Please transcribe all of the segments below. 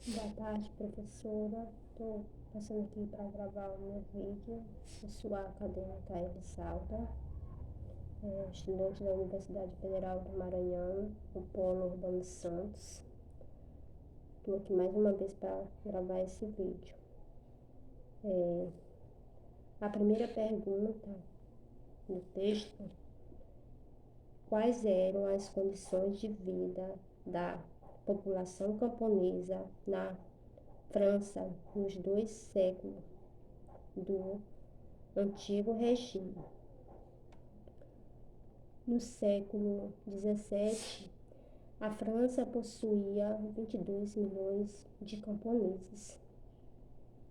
Boa tarde, professora. Estou passando aqui para gravar o meu vídeo. Eu sou a acadêmica Elisalda, estudante da Universidade Federal do Maranhão, no Polo Urbano Santos. Estou aqui mais uma vez para gravar esse vídeo. A primeira pergunta do texto: quais eram as condições de vida da população camponesa na França nos 2 séculos do Antigo Regime? No século XVII, a França possuía 22 milhões de camponeses,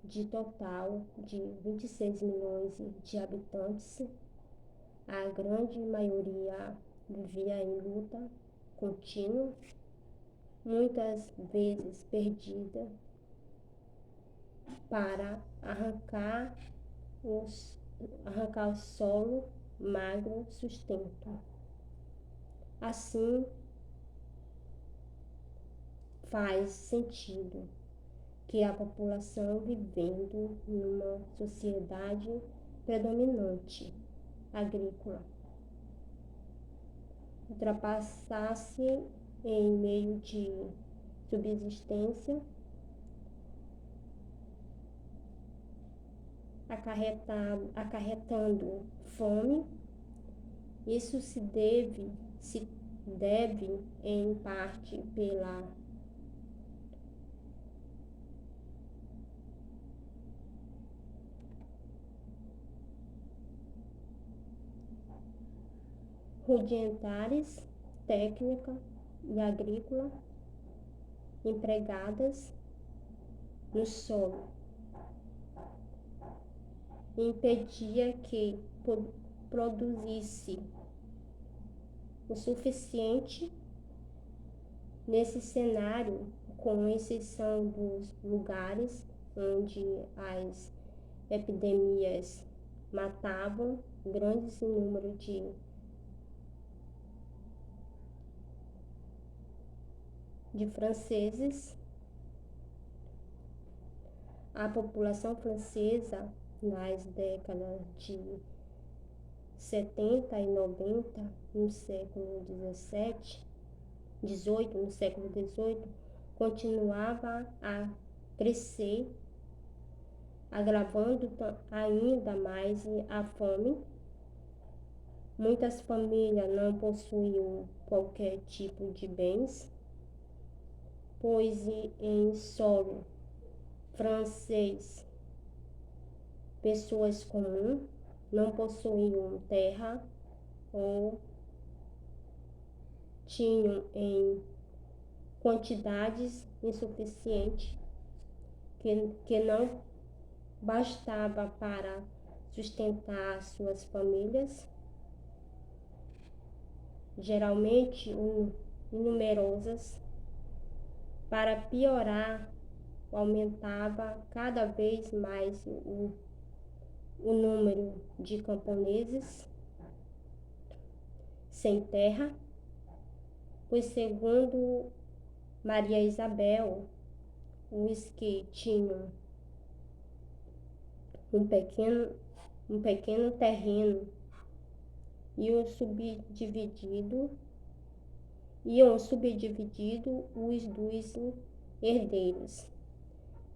de total de 26 milhões de habitantes. A grande maioria vivia em luta contínua, muitas vezes perdida, para arrancar o solo magro sustento. Assim, faz sentido que a população, vivendo numa sociedade predominante agrícola, ultrapassasse em meio de subsistência, acarretando fome. Isso se deve em parte pela rudimentares técnica e agrícola empregadas no solo, impedia que produzisse o suficiente. Nesse cenário, com exceção dos lugares onde as epidemias matavam grandes números de franceses, a população francesa, nas décadas de 70 e 90, no século XVIII, continuava a crescer, agravando ainda mais a fome. Muitas famílias não possuíam qualquer tipo de bens, pois em solo francês, pessoas comuns não possuíam terra ou tinham em quantidades insuficientes que não bastava para sustentar suas famílias, geralmente numerosas. Para piorar, aumentava cada vez mais o número de camponeses sem terra, pois, segundo Maria Isabel, os que tinham um pequeno terreno iam subdividido os dos herdeiros.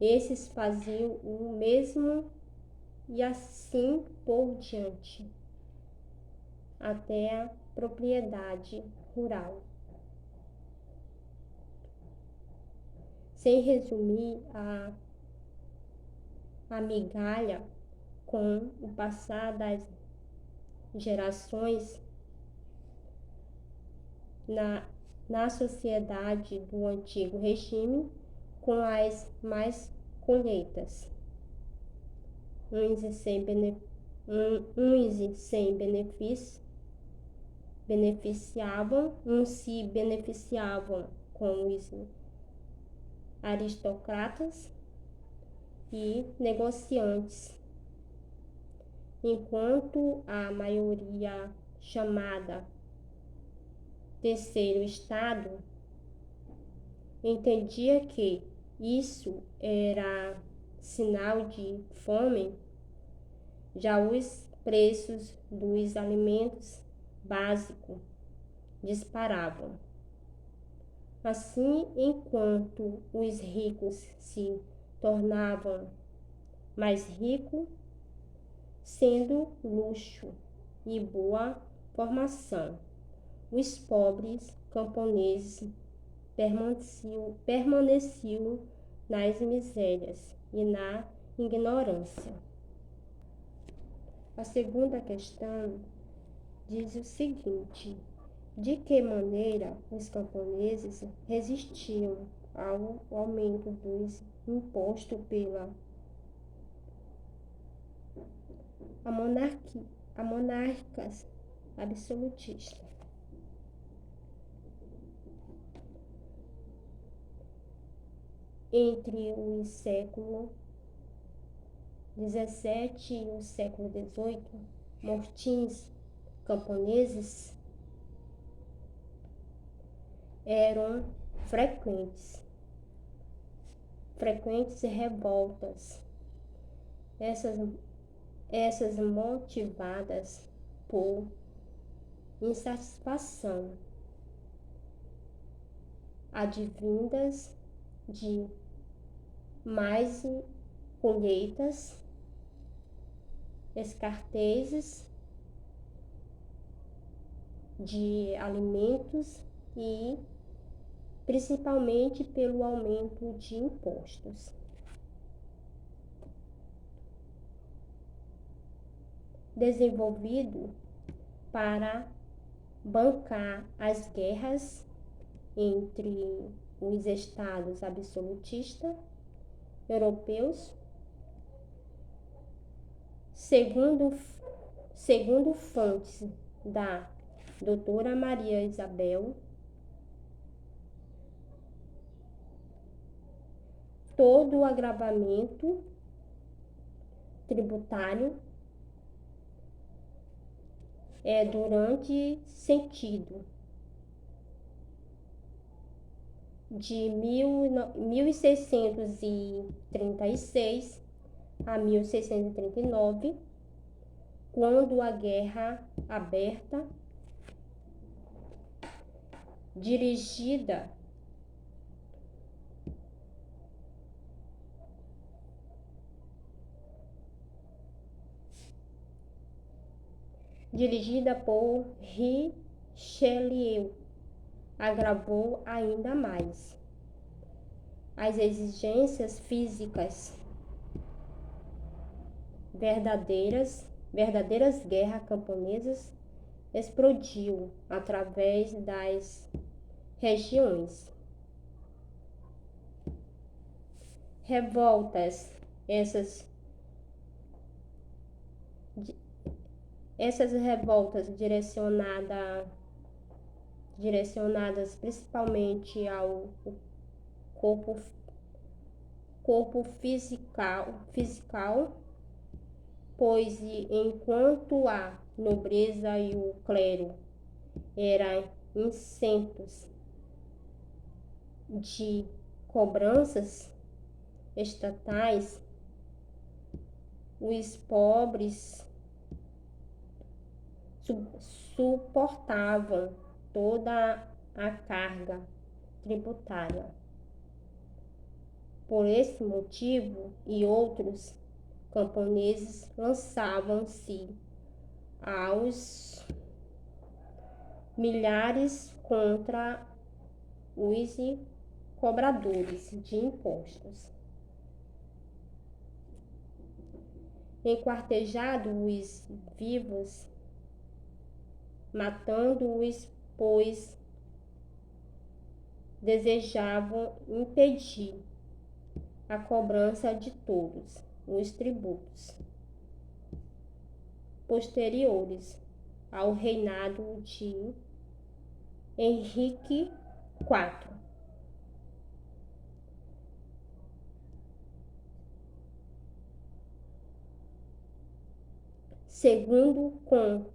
Esses faziam o mesmo e assim por diante, até a propriedade rural. Sem resumir a migalha, com o passar das gerações, na sociedade do Antigo Regime, com as mais colheitas, uns sem benefício, uns se beneficiavam com os aristocratas e negociantes, enquanto a maioria, chamada terceiro estado, entendia que isso era sinal de fome, já os preços dos alimentos básicos disparavam. Assim, enquanto os ricos se tornavam mais ricos, sendo luxo e boa formação, os pobres camponeses permaneciam nas misérias e na ignorância. A segunda questão diz o seguinte: de que maneira os camponeses resistiam ao aumento dos impostos pela a monarcas absolutistas? Entre o século XVII e o século XVIII, motins camponeses eram frequentes revoltas, essas motivadas por insatisfação advindas de mais colheitas, escassez de alimentos e principalmente pelo aumento de impostos. Desenvolvido para bancar as guerras entre os estados absolutistas europeus, segundo fontes da doutora Maria Isabel, todo o agravamento tributário é durante sentido de 1636 a 1639, quando a guerra aberta dirigida por Richelieu agravou ainda mais as exigências físicas. Verdadeiras guerras camponesas explodiu através das regiões. Revoltas, essas revoltas direcionadas principalmente ao corpo físico, pois enquanto a nobreza e o clero eram isentos de cobranças estatais, os pobres suportavam toda a carga tributária. Por esse motivo e outros, camponeses lançavam-se aos milhares contra os cobradores de impostos. Enquartejando-os vivos, matando-os, pois desejavam impedir a cobrança de todos os tributos posteriores ao reinado de Henrique IV. Segundo conta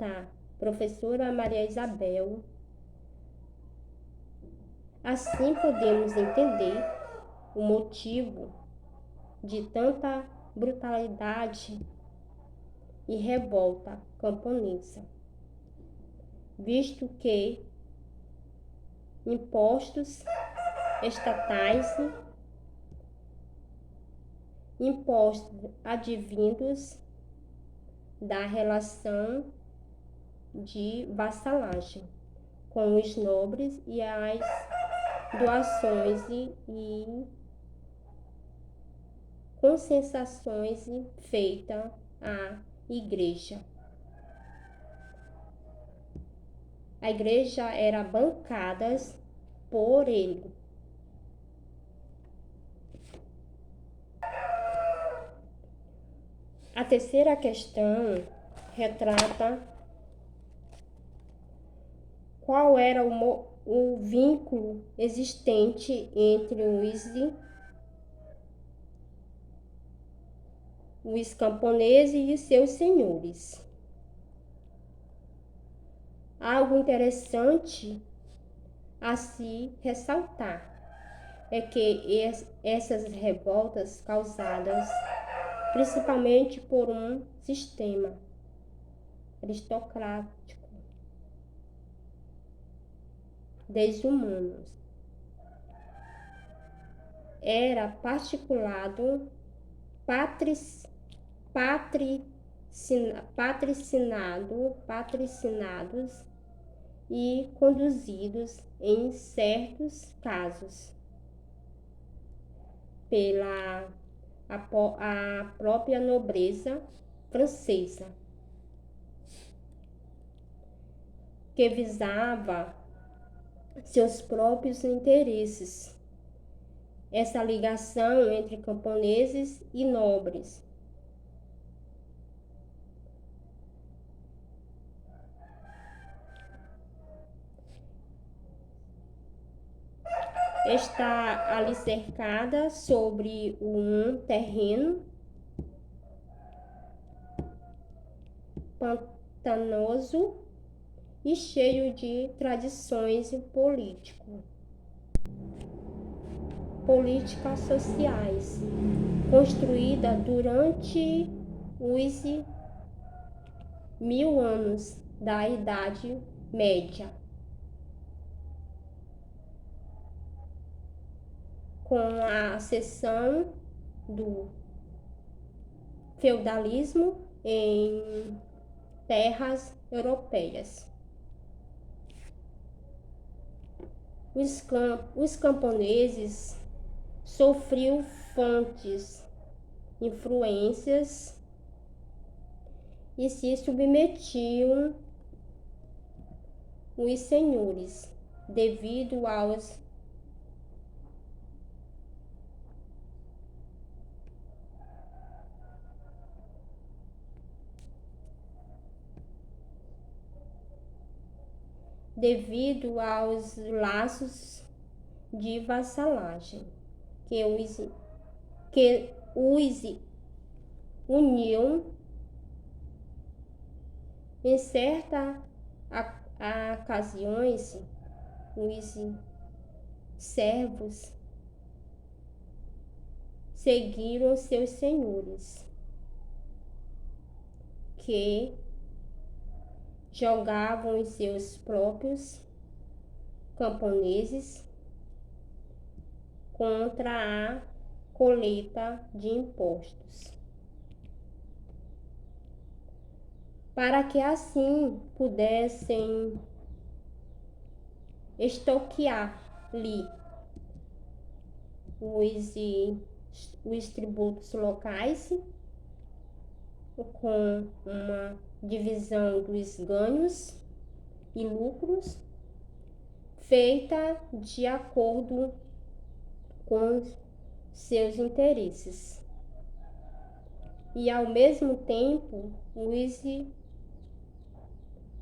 a professora Maria Isabel, Assim podemos entender o motivo de tanta brutalidade e revolta camponesa, visto que impostos estatais, impostos advindos da relação de vassalagem com os nobres e as doações e concessões feitas à igreja. A igreja era bancada por ele. A terceira questão retrata qual era o vínculo existente entre os camponeses e seus senhores. Algo interessante a se ressaltar é que essas revoltas causadas principalmente por um sistema aristocrático desumano era patricinados e conduzidos em certos casos pela a própria nobreza francesa, que visava seus próprios interesses. Essa ligação entre camponeses e nobres está alicercada sobre um terreno pantanoso e cheio de tradições políticas sociais, construída durante os 1000 anos da Idade Média, com a ascensão do feudalismo em terras europeias. Os camponeses sofriam fortes influências e se submetiam os senhores devido aos laços de vassalagem que os uniam. Em certas ocasiões, os servos seguiram seus senhores, que jogavam os seus próprios camponeses contra a coleta de impostos, para que assim pudessem extorquir-lhe os tributos locais, com uma divisão dos ganhos e lucros feita de acordo com seus interesses. E ao mesmo tempo, os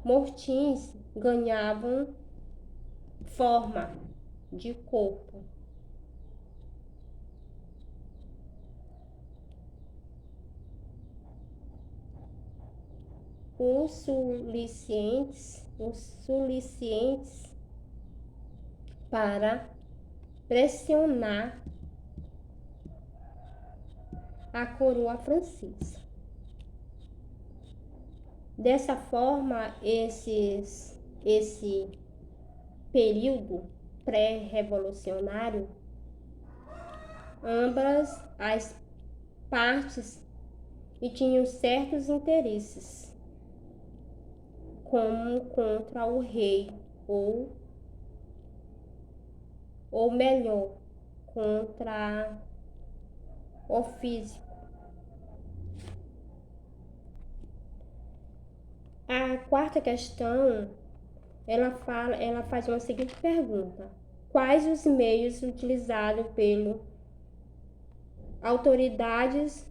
mortins ganhavam forma de corpo. Os suficientes para pressionar a coroa francesa. Dessa forma, esse período pré-revolucionário, ambas as partes tinham certos interesses, como contra o rei, ou melhor, contra o físico. A quarta questão, ela faz uma seguinte pergunta: quais os meios utilizados pelas autoridades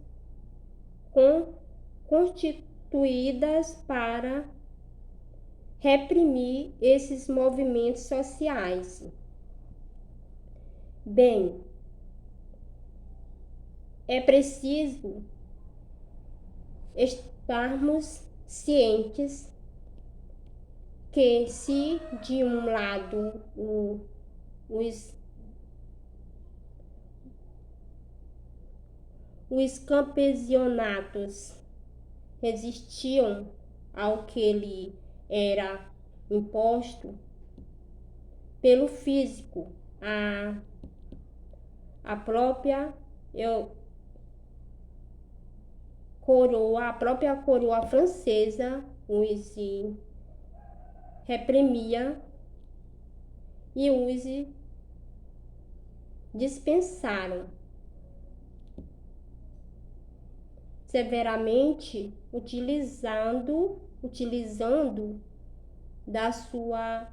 constituídas para reprimir esses movimentos sociais? Bem, é preciso estarmos cientes que, se de um lado os campesinatos resistiam ao que lhe era imposto pelo físico, a própria coroa francesa os reprimia e os dispensaram severamente, utilizando da sua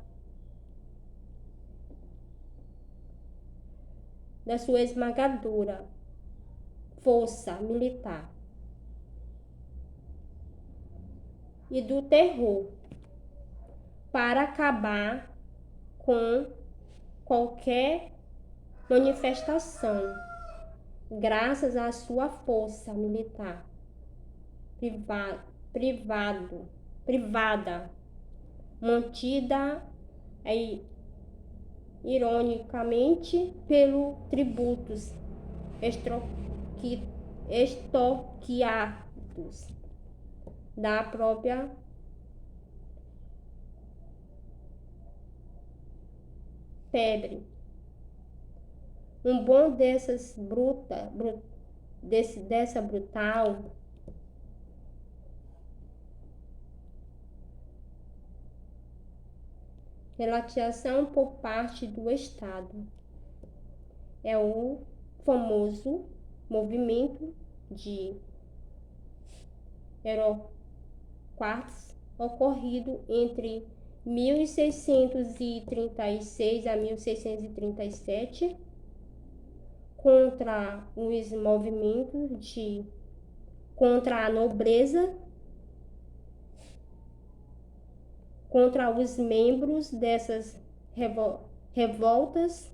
esmagadora força militar e do terror para acabar com qualquer manifestação, graças à sua força militar privada, mantida ironicamente pelos tributos extorquiados da própria febre. Um bom dessa brutal relatização por parte do Estado é o famoso movimento de Holocaust, ocorrido entre 1636 a 1637, contra os movimentos contra a nobreza, contra os membros dessas revoltas,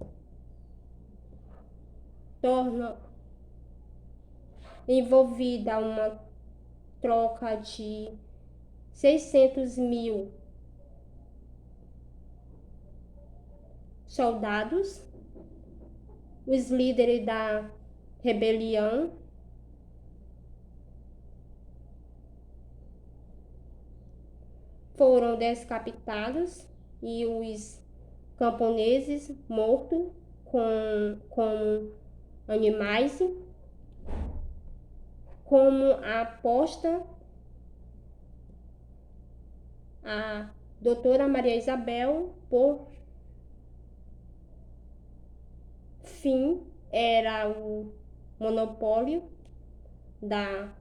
torna envolvida uma troca de 600.000 soldados. Os líderes da rebelião foram decapitados e os camponeses mortos como animais, como aposta a doutora Maria Isabel. Por fim, era o monopólio da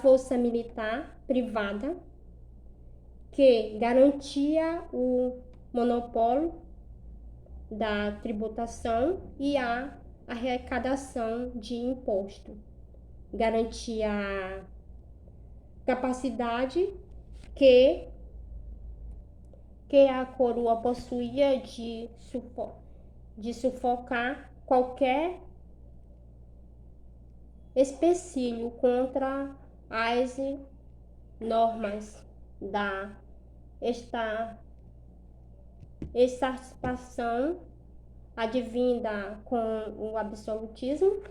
força militar privada, que garantia o monopólio da tributação e a arrecadação de imposto, garantia a capacidade que a coroa possuía de sufocar qualquer empecilho contra as normas da esta extirpação advinda com o absolutismo.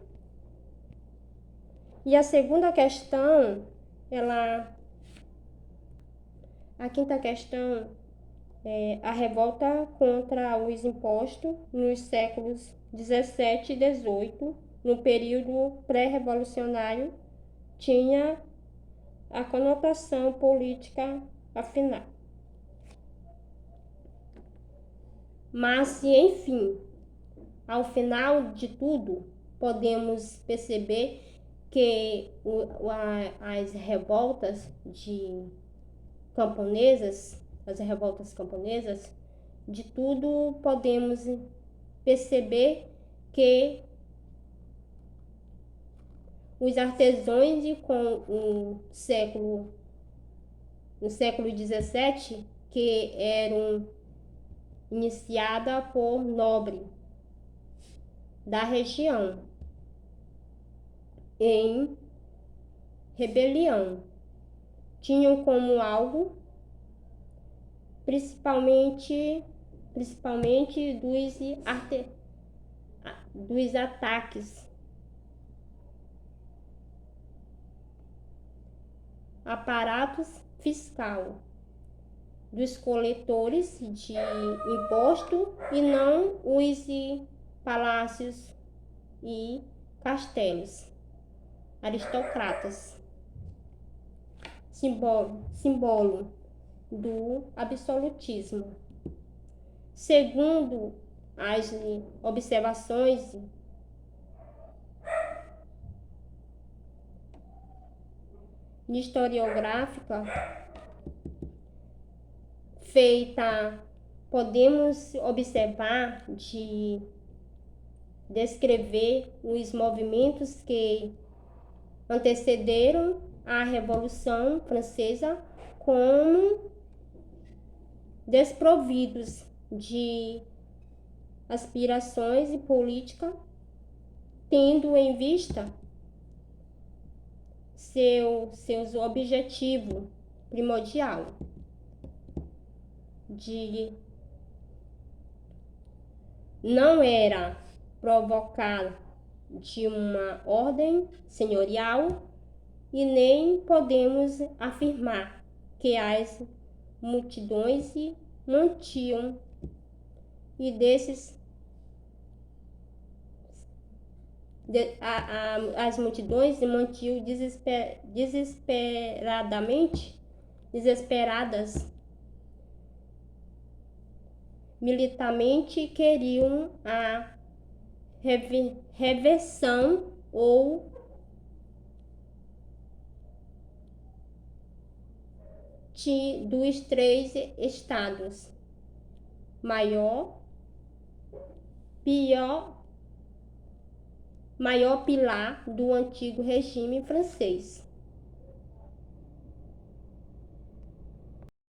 E a segunda questão, a quinta questão é a revolta contra os impostos nos séculos 17 e 18, no período pré-revolucionário, tinha a conotação política afinal. Mas, enfim, ao final de tudo, podemos perceber que as revoltas camponesas, de tudo podemos perceber que os artesãos com no século XVII, que eram iniciada por nobre da região em rebelião, tinham como algo principalmente dos ataques aparatos fiscal dos coletores de imposto e não os palácios e castelos aristocratas, símbolo do absolutismo. Segundo as observações historiográficas feita, podemos observar de descrever os movimentos que antecederam a Revolução Francesa como desprovidos de aspirações e política, tendo em vista seus objetivos primordial de não era provocar de uma ordem senhorial e nem podemos afirmar que as multidões se mantinham e as multidões se mantinham desesperadas, militarmente queriam a reversão ou dos três estados, maior pilar do antigo regime francês.